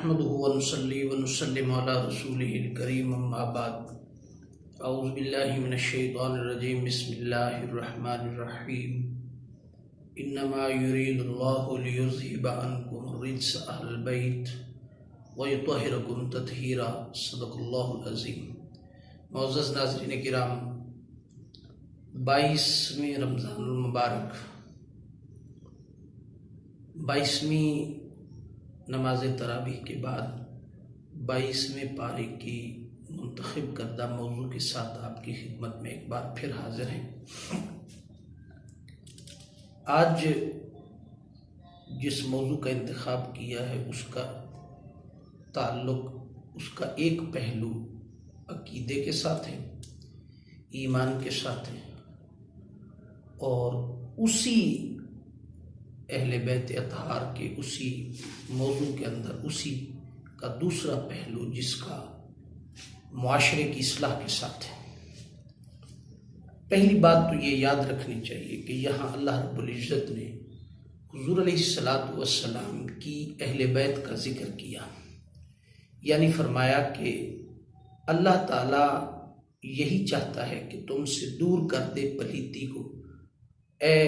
نحمده ونصلي ونسلم على رسوله الكريم اما بعد اعوذ باللہ من الشیطان الرجیم بسم اللہ الرحمن الرحیم انما يريد الله ليذهب عنكم الرجس اهل البيت ويطهركم تطہیرا صدق اللہ العظیم۔ معزز ناظرین کرام، 22ویں رمضان المبارک، 22ویں نماز تراویح کے بعد 22ویں پارے کی منتخب کردہ موضوع کے ساتھ آپ کی خدمت میں ایک بار پھر حاضر ہیں۔ آج جس موضوع کا انتخاب کیا ہے اس کا تعلق، اس کا ایک پہلو عقیدے کے ساتھ ہے، ایمان کے ساتھ ہے، اور اسی اہل بیت اطہار کے اسی موضوع کے اندر اسی کا دوسرا پہلو جس کا معاشرے کی اصلاح کے ساتھ ہے۔ پہلی بات تو یہ یاد رکھنی چاہیے کہ یہاں اللہ رب العزت نے حضور علیہ السلام کی اہل بیت کا ذکر کیا، یعنی فرمایا کہ اللہ تعالیٰ یہی چاہتا ہے کہ تم سے دور کر دے پلیتی کو، اے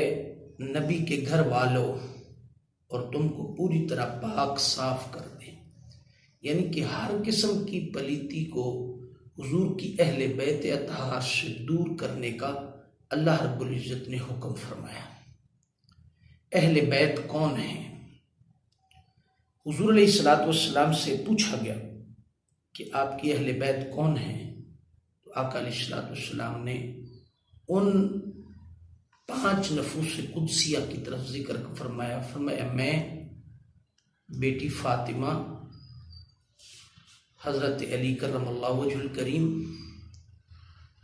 نبی کے گھر والوں، اور تم کو پوری طرح پاک صاف کر دے، یعنی کہ ہر قسم کی پلیتی کو حضور کی اہل بیت اطہار سے دور کرنے کا اللہ رب العزت نے حکم فرمایا۔ اہل بیت کون ہیں؟ حضور علیہ السلام سے پوچھا گیا کہ آپ کی اہل بیت کون ہیں، تو آقا علیہ السلام نے ان 5 نفوس قدسیہ کی طرف ذکر فرمایا میں، بیٹی فاطمہ، حضرت علی کرم اللہ وجہ الکریم،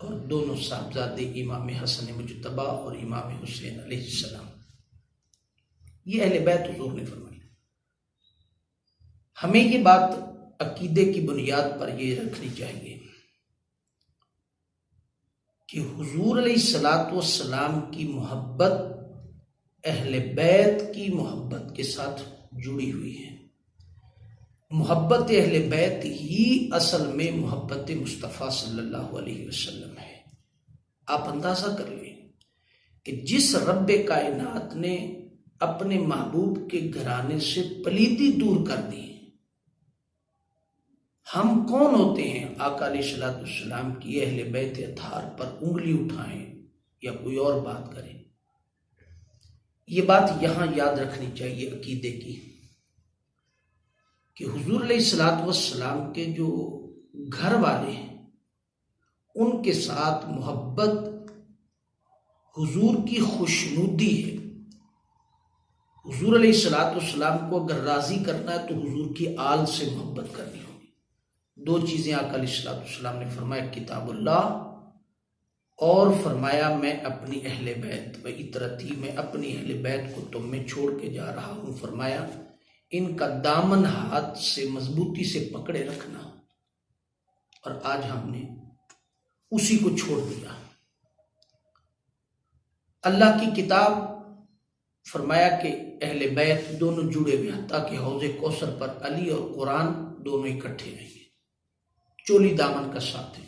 اور دونوں صاحبزادے امام حسن مجتبی اور امام حسین علیہ السلام۔ یہ اہل بیت حضور نے فرمایا۔ ہمیں یہ بات عقیدے کی بنیاد پر یہ رکھنی چاہیے کہ حضور علیہ السلام کی محبت اہل بیت کی محبت کے ساتھ جڑی ہوئی ہے۔ محبت اہل بیت ہی اصل میں محبت مصطفیٰ صلی اللہ علیہ وسلم ہے۔ آپ اندازہ کر لیں کہ جس رب کائنات نے اپنے محبوب کے گھرانے سے پلیتی دور کر دی، ہم کون ہوتے ہیں آقا علیہ السلام کی اہل بیت اطہار پر انگلی اٹھائیں یا کوئی اور بات کریں؟ یہ بات یہاں یاد رکھنی چاہیے عقیدے کی کہ حضور علیہ السلام کے جو گھر والے ہیں ان کے ساتھ محبت حضور کی خوشنودی ہے۔ حضور علیہ السلام کو اگر راضی کرنا ہے تو حضور کی آل سے محبت کرنی ہوگی۔ 2 چیزیں آقا علیہ السلام نے فرمایا، کتاب اللہ، اور فرمایا میں اپنی اہل بیت و اطرتی، میں اپنی اہل بیت کو تم میں چھوڑ کے جا رہا ہوں۔ فرمایا ان کا دامن ہاتھ سے مضبوطی سے پکڑے رکھنا، اور آج ہم نے اسی کو چھوڑ دیا۔ اللہ کی کتاب فرمایا کہ اہل بیت دونوں جڑے ہوئے ہیں تاکہ حوض کوثر پر علی اور قرآن دونوں اکٹھے رہیں گے، چولی دامن کا ساتھ ہے۔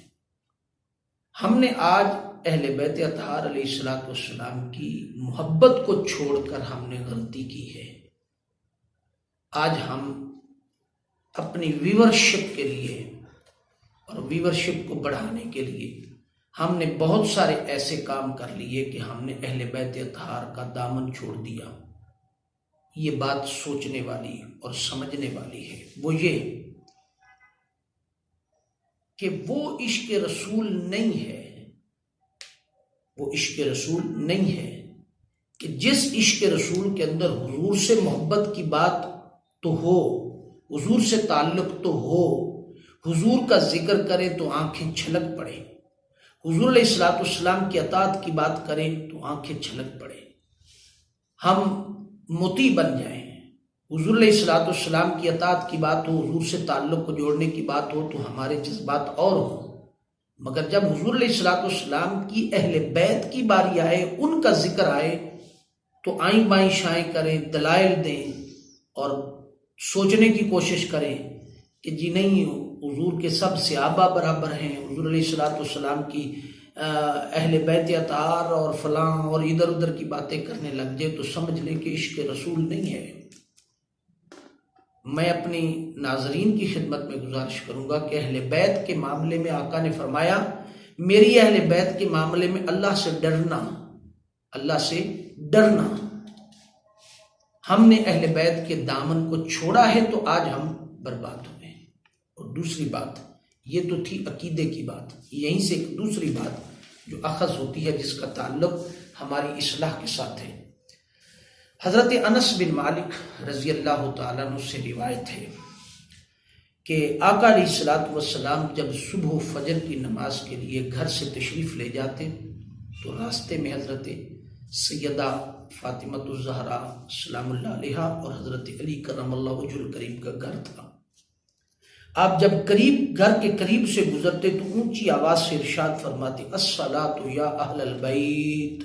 ہم نے آج اہل بیت اطہار علیہ السلام کی محبت کو چھوڑ کر ہم نے غلطی کی ہے۔ آج ہم اپنی ویورشپ کے لیے اور ویورشپ کو بڑھانے کے لیے ہم نے بہت سارے ایسے کام کر لیے کہ ہم نے اہل بیت اطہار کا دامن چھوڑ دیا۔ یہ بات سوچنے والی اور سمجھنے والی ہے، وہ یہ کہ وہ عشق رسول نہیں ہے، وہ عشق رسول نہیں ہے کہ جس عشق رسول کے اندر حضور سے محبت کی بات تو ہو، حضور سے تعلق تو ہو، حضور کا ذکر کرے تو آنکھیں چھلک پڑے، حضور علیہ السلام کی اطاعت کی بات کریں تو آنکھیں چھلک پڑے، ہم مطیع بن جائیں، حضور علیہ السلام کی اطاعت کی بات ہو، حضور سے تعلق کو جوڑنے کی بات ہو تو ہمارے جذبات اور ہوں، مگر جب حضور علیہ السلام کی اہل بیت کی باری آئے، ان کا ذکر آئے تو آئیں بائیں شائیں کریں، دلائل دیں اور سوچنے کی کوشش کریں کہ جی نہیں حضور کے سب صحابہ برابر ہیں، حضور علیہ الصلوۃ والسلام کی اہل بیت اطہار اور فلاں اور ادھر ادھر کی باتیں کرنے لگ جائے تو سمجھ لیں کہ عشق رسول نہیں ہے۔ میں اپنی ناظرین کی خدمت میں گزارش کروں گا کہ اہل بیت کے معاملے میں آقا نے فرمایا میری اہل بیت کے معاملے میں اللہ سے ڈرنا، اللہ سے ڈرنا۔ ہم نے اہل بیت کے دامن کو چھوڑا ہے تو آج ہم برباد ہوئے ہیں۔ اور دوسری بات، یہ تو تھی عقیدے کی بات، یہیں سے ایک دوسری بات جو اخذ ہوتی ہے جس کا تعلق ہماری اصلاح کے ساتھ ہے۔ حضرت انس بن مالک رضی اللہ تعالیٰ عنہ سے روایت ہے کہ آقا علیہ الصلوۃ والسلام جب صبح و فجر کی نماز کے لیے گھر سے تشریف لے جاتے تو راستے میں حضرت سیدہ فاطمۃ الزہرا سلام اللہ علیہا اور حضرت علی کرم اللہ وجہ الکریم کا گھر تھا۔ آپ جب گھر کے قریب سے گزرتے تو اونچی آواز سے ارشاد فرماتے الصلاۃ یا اہل البیت،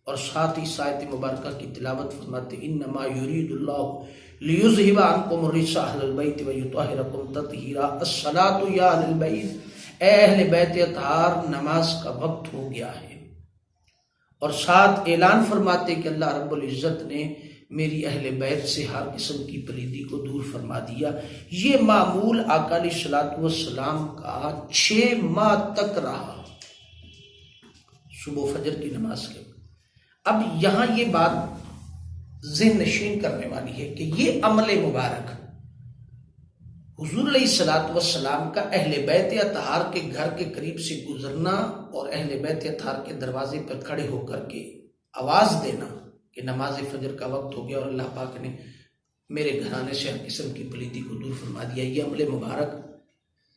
اور ساتھ ہی آیت مبارکہ کی تلاوت فرماتے انما یرید اللہ لیذھب عنکم الرجس اہل البیت ویطہرکم تطہیرا، الصلاۃ یا اہل البیت، اے اہل بیت اطہار نماز کا وقت ہو گیا ہے۔ اور ساتھ اعلان فرماتے کہ اللہ رب العزت نے میری اہل بیت سے ہر قسم کی پلیدی کو دور فرما دیا۔ یہ معمول آقا علیہ الصلوۃ والسلام کا 6 ماہ تک رہا صبح و فجر کی نماز کے۔ اب یہاں یہ بات ذہن نشین کرنے والی ہے کہ یہ عمل مبارک حضور علیہ الصلوۃ والسلام کا اہل بیت اطہار کے گھر کے قریب سے گزرنا اور اہل بیت اطہار کے دروازے پر کھڑے ہو کر کے آواز دینا کہ نماز فجر کا وقت ہو گیا اور اللہ پاک نے میرے گھرانے سے ہر قسم کی پلیدی کو دور فرما دیا، یہ عمل مبارک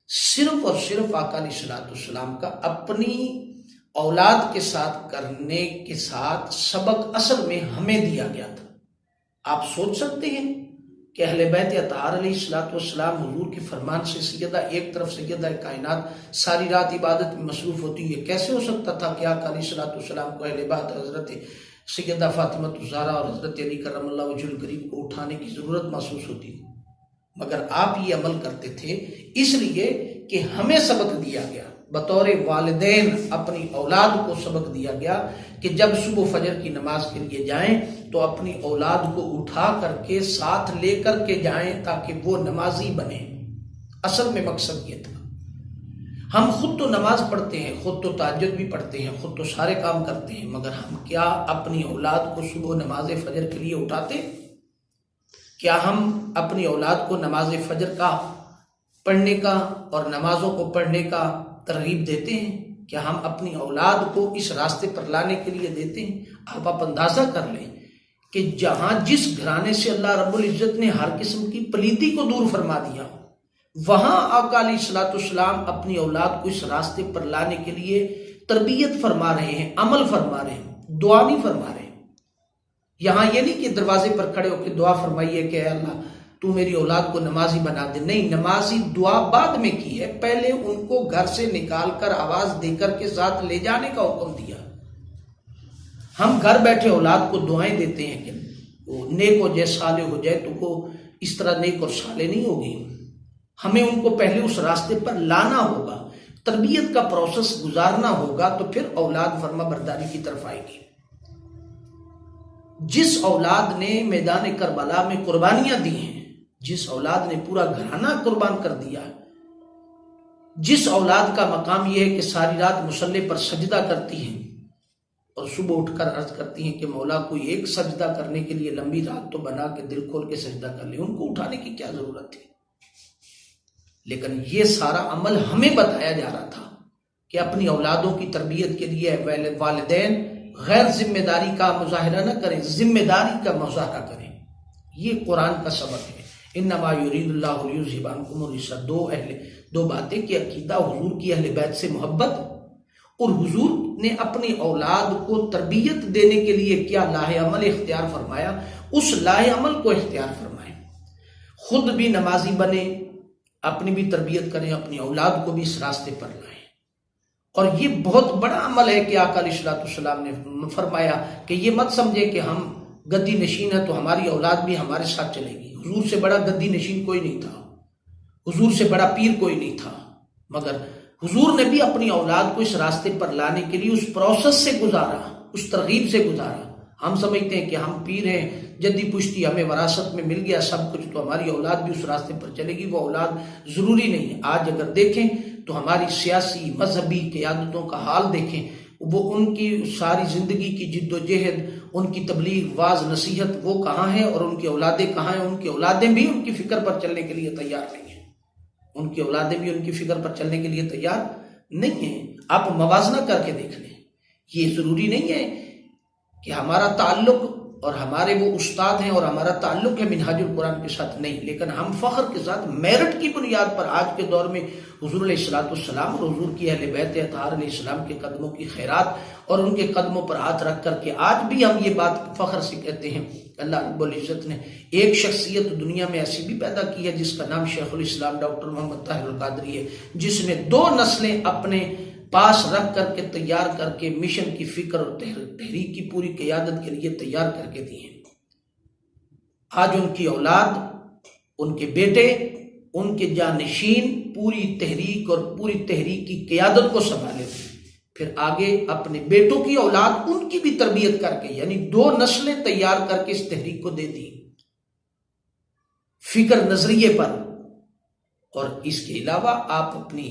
صرف اور صرف آقا علیہ الصلوۃ والسلام کا اپنی اولاد کے ساتھ کرنے کے ساتھ سبق اصل میں ہمیں دیا گیا تھا۔ آپ سوچ سکتے ہیں کہ اہل بیت اطہار علیہ الصلوۃ والسلام حضور کے فرمان سے سیدہ ایک طرف سیدہ کائنات ساری رات عبادت میں مصروف ہوتی ہے، کیسے ہو سکتا تھا کہ آقا علیہ الصلوۃ والسلام کو اہل بیت حضرت سیدہ فاطمہ الزہرا اور حضرت علی کرم اللہ وجہ الکریم کو اٹھانے کی ضرورت محسوس ہوتی تھی؟ مگر آپ یہ عمل کرتے تھے اس لیے کہ ہمیں سبق دیا گیا، بطور والدین اپنی اولاد کو سبق دیا گیا کہ جب صبح فجر کی نماز کے لیے جائیں تو اپنی اولاد کو اٹھا کر کے ساتھ لے کر کے جائیں تاکہ وہ نمازی بنے۔ اصل میں مقصد یہ تھا۔ ہم خود تو نماز پڑھتے ہیں، خود تو تہجد بھی پڑھتے ہیں، خود تو سارے کام کرتے ہیں، مگر ہم کیا اپنی اولاد کو صبح نماز فجر کے لیے اٹھاتے؟ کیا ہم اپنی اولاد کو نماز فجر کا پڑھنے کا اور نمازوں کو پڑھنے کا ترغیب دیتے ہیں؟ کیا ہم اپنی اولاد کو اس راستے پر لانے کے لیے دیتے ہیں؟ آپ اندازہ کر لیں کہ جہاں جس گھرانے سے اللہ رب العزت نے ہر قسم کی پلیدی کو دور فرما دیا وہاں آقا علیہ الصلوۃ والسلام اپنی اولاد کو اس راستے پر لانے کے لیے تربیت فرما رہے ہیں، عمل فرما رہے ہیں، دعا نہیں فرما رہے ہیں۔ یہاں یہ نہیں کہ دروازے پر کھڑے ہو کے دعا فرمائیے کہ اے اللہ تو میری اولاد کو نمازی بنا دے، نہیں، نمازی دعا بعد میں کی ہے، پہلے ان کو گھر سے نکال کر آواز دے کر کے ساتھ لے جانے کا حکم دیا۔ ہم گھر بیٹھے اولاد کو دعائیں دیتے ہیں کہ وہ نیک ہو جائے، صالح ہو جائے، تو وہ اس طرح نیک اور صالح نہیں ہوگی۔ ہمیں ان کو پہلے اس راستے پر لانا ہوگا، تربیت کا پروسیس گزارنا ہوگا، تو پھر اولاد فرما برداری کی طرف آئے گی۔ جس اولاد نے میدان کربلا میں قربانیاں دی ہیں، جس اولاد نے پورا گھرانہ قربان کر دیا، جس اولاد کا مقام یہ ہے کہ ساری رات مصلی پر سجدہ کرتی ہیں اور صبح اٹھ کر عرض کرتی ہیں کہ مولا کوئی ایک سجدہ کرنے کے لیے لمبی رات تو بنا کے دل کھول کے سجدہ کر لے، ان کو اٹھانے کی کیا ضرورت تھی؟ لیکن یہ سارا عمل ہمیں بتایا جا رہا تھا کہ اپنی اولادوں کی تربیت کے لیے والدین غیر ذمہ داری کا مظاہرہ نہ کریں، ذمہ داری کا مظاہرہ کریں۔ یہ قرآن کا سبق ہے۔ انما یرید اللہ لیذھب عنکم الرجس، دو باتیں کہ عقیدہ حضور کی اہل بیت سے محبت، اور حضور نے اپنی اولاد کو تربیت دینے کے لیے کیا لاہ عمل اختیار فرمایا، اس لاہ عمل کو اختیار فرمائیں۔ خود بھی نمازی بنے، اپنی بھی تربیت کریں، اپنی اولاد کو بھی اس راستے پر لائیں۔ اور یہ بہت بڑا عمل ہے کہ آقا علیہ الصلوۃ والسلام نے فرمایا کہ یہ مت سمجھے کہ ہم گدی نشین ہیں تو ہماری اولاد بھی ہمارے ساتھ چلے گی۔ حضور سے بڑا گدی نشین کوئی نہیں تھا۔ حضور سے بڑا پیر کوئی نہیں تھا، مگر حضور نے بھی اپنی اولاد کو اس راستے پر لانے کے لیے اس پروسیس سے گزارا، اس ترغیب سے گزارا۔ ہم سمجھتے ہیں کہ ہم پیر ہیں، جدی پشتی ہمیں وراثت میں مل گیا سب کچھ، تو ہماری اولاد بھی اس راستے پر چلے گی۔ وہ اولاد ضروری نہیں ہے۔ آج اگر دیکھیں تو ہماری سیاسی مذہبی قیادتوں کا حال دیکھیں، وہ ان کی ساری زندگی کی جد و جہد، ان کی تبلیغ، واعظ، نصیحت وہ کہاں ہے اور ان کی اولادیں کہاں ہیں؟ ان کی اولادیں بھی ان کی فکر پر چلنے کے لیے تیار نہیں ہیں، ان کی اولادیں بھی ان کی فکر پر چلنے کے لیے تیار نہیں ہیں۔ آپ موازنہ کر کے دیکھ لیں۔ یہ ضروری نہیں ہے کہ ہمارا تعلق اور ہمارے وہ استاد ہیں اور ہمارا تعلق ہے منہاج القرآن کے ساتھ، نہیں، لیکن ہم فخر کے ساتھ میرٹ کی بنیاد پر آج کے دور میں حضور علیہ السلام اور حضور کی اہل بیت اطہار علیہ السلام کے قدموں کی خیرات اور ان کے قدموں پر ہاتھ رکھ کر کے آج بھی ہم یہ بات فخر سے کہتے ہیں کہ اللہ رب العزت نے ایک شخصیت دنیا میں ایسی بھی پیدا کی ہے جس کا نام شیخ الاسلام ڈاکٹر محمد طاہر القادری ہے، جس نے 2 نسلیں اپنے پاس رکھ کر کے تیار کر کے مشن کی فکر اور تحریک کی پوری قیادت کے لیے تیار کر کے دی ہیں۔ آج ان کی اولاد، ان کے بیٹے، ان کے جانشین پوری تحریک اور پوری تحریک کی قیادت کو سنبھالے ہوئے، پھر آگے اپنے بیٹوں کی اولاد ان کی بھی تربیت کر کے، یعنی 2 نسلیں تیار کر کے اس تحریک کو دے دی فکر نظریے پر۔ اور اس کے علاوہ آپ اپنی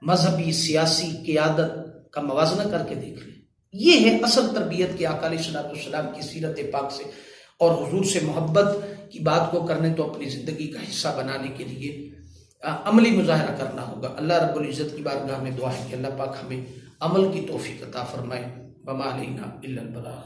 مذہبی سیاسی قیادت کا موازنہ کر کے دیکھ لیں۔ یہ ہے اصل تربیت کہ آقا علیہ السلام کی سیرت پاک سے اور حضور سے محبت کی بات کو کرنے تو اپنی زندگی کا حصہ بنانے کے لیے عملی مظاہرہ کرنا ہوگا۔ اللہ رب العزت کی بارگاہ میں دعا ہے کہ اللہ پاک ہمیں عمل کی توفیق عطا فرمائے۔ وما علینا الا البلاغ۔